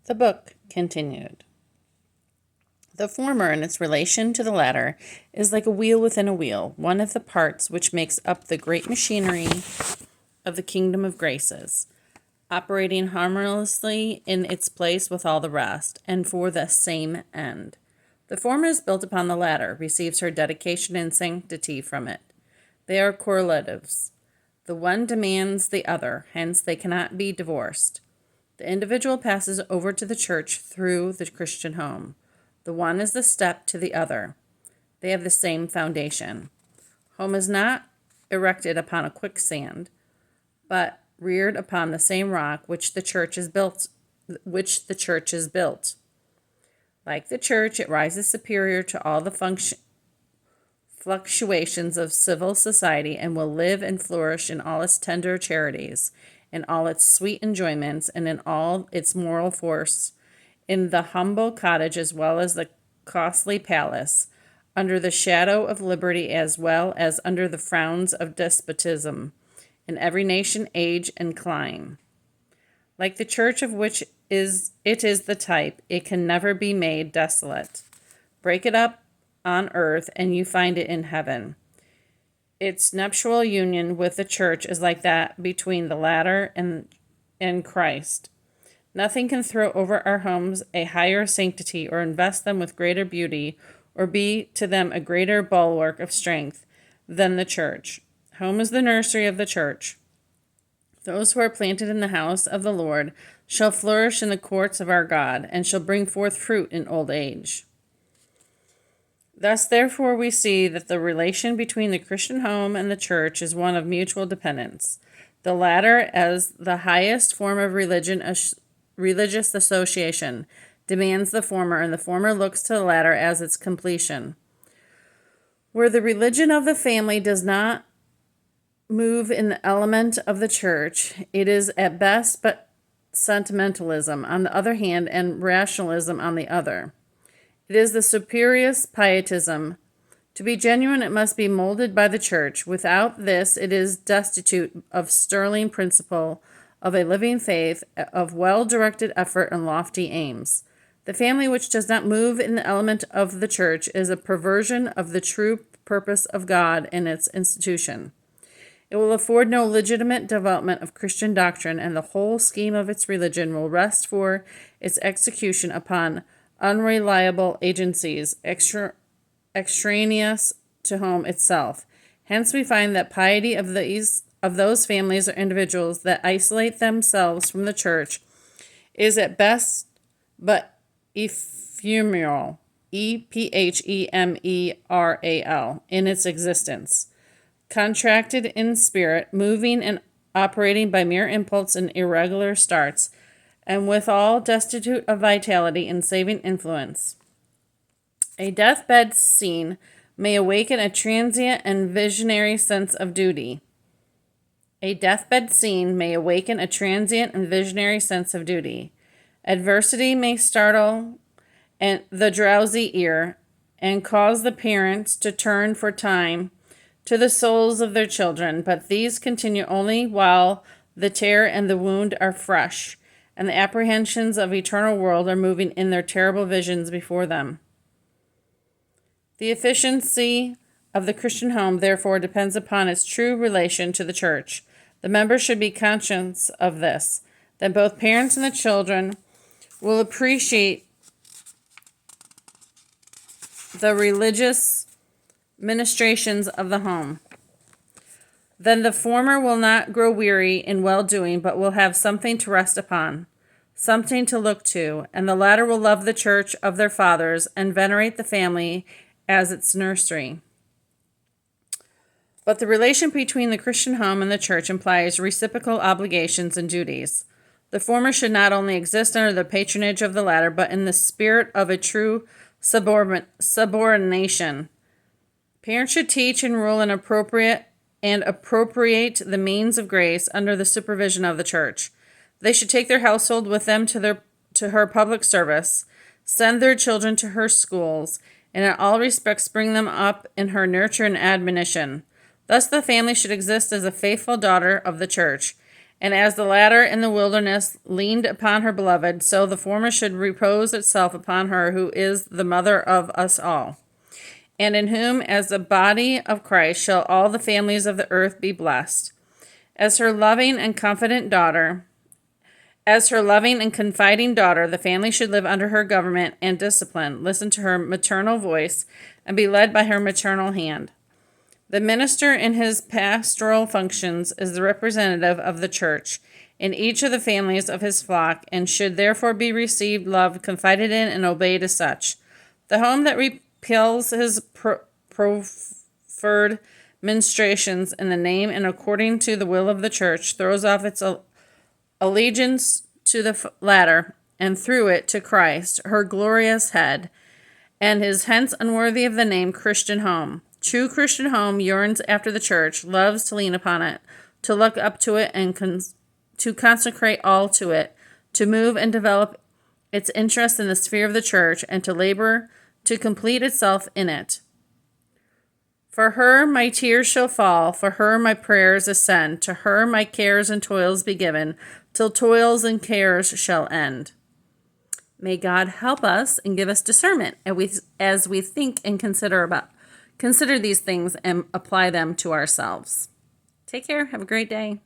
The book continued. The former, in its relation to the latter, is like a wheel within a wheel, one of the parts which makes up the great machinery of the kingdom of graces, operating harmoniously in its place with all the rest, and for the same end. The former is built upon the latter, receives her dedication and sanctity from it. They are correlatives. The one demands the other, hence they cannot be divorced. The individual passes over to the church through the Christian home. The one is the step to the other. They have the same foundation. Home is not erected upon a quicksand, but reared upon the same rock which the church is built. Like the church, it rises superior to all the fluctuations of civil society, and will live and flourish in all its tender charities, in all its sweet enjoyments, and in all its moral force, in the humble cottage as well as the costly palace, under the shadow of liberty as well as under the frowns of despotism, in every nation, age, and clime. Like the church of which it is the type, it can never be made desolate. Break it up on earth, and you find it in heaven. Its nuptial union with the church is like that between the latter and Christ. Nothing can throw over our homes a higher sanctity, or invest them with greater beauty, or be to them a greater bulwark of strength than the church. Home is the nursery of the church. Those who are planted in the house of the Lord shall flourish in the courts of our God, and shall bring forth fruit in old age. Thus, therefore, we see that the relation between the Christian home and the church is one of mutual dependence. The latter, as the highest form of religious association, demands the former, and the former looks to the latter as its completion. Where the religion of the family does not move in the element of the church, it is at best but sentimentalism on the other hand, and rationalism on the other. It is the spurious pietism. To be genuine, it must be molded by the church. Without this, it is destitute of sterling principle, of a living faith, of well-directed effort and lofty aims. The family which does not move in the element of the church is a perversion of the true purpose of God in its institution. It will afford no legitimate development of Christian doctrine, and the whole scheme of its religion will rest for its execution upon unreliable agencies, extraneous to home itself. Hence we find that piety of those families or individuals that isolate themselves from the church is at best but ephemeral, ephemeral, in its existence, contracted in spirit, moving and operating by mere impulse and irregular starts, and withal destitute of vitality and saving influence. A deathbed scene may awaken a transient and visionary sense of duty. A deathbed scene may awaken a transient and visionary sense of duty. Adversity may startle the drowsy ear, and cause the parents to turn for time to the souls of their children, but these continue only while the terror and the wound are fresh, and the apprehensions of eternal world are moving in their terrible visions before them. The efficiency of the Christian home, therefore, depends upon its true relation to the church. The members should be conscious of this, that both parents and the children will appreciate the religious ministrations of the home. Then the former will not grow weary in well-doing, but will have something to rest upon, something to look to, and the latter will love the church of their fathers and venerate the family as its nursery. But the relation between the Christian home and the church implies reciprocal obligations and duties. The former should not only exist under the patronage of the latter, but in the spirit of a true subordination. Parents should teach and rule and appropriate the means of grace under the supervision of the church. They should take their household with them to her public service, send their children to her schools, and in all respects bring them up in her nurture and admonition. Thus the family should exist as a faithful daughter of the church, And as the latter in the wilderness leaned upon her beloved, so the former should repose itself upon her who is the mother of us all, and in whom, as the body of Christ, shall all the families of the earth be blessed. As her loving and confiding daughter, the family should live under her government and discipline, listen to her maternal voice, and be led by her maternal hand. The minister in his pastoral functions is the representative of the church in each of the families of his flock, and should therefore be received, loved, confided in, and obeyed as such. The home that repels his proffered ministrations in the name and according to the will of the church, throws off its allegiance to the latter, and through it to Christ, her glorious head, and is hence unworthy of the name Christian home. True Christian home yearns after the church, loves to lean upon it, to look up to it, and to consecrate all to it, to move and develop its interest in the sphere of the church, and to labor to complete itself in it. For her my tears shall fall, for her my prayers ascend, to her my cares and toils be given, till toils and cares shall end. May God help us and give us discernment as we think and consider these things and apply them to ourselves. Take care. Have a great day.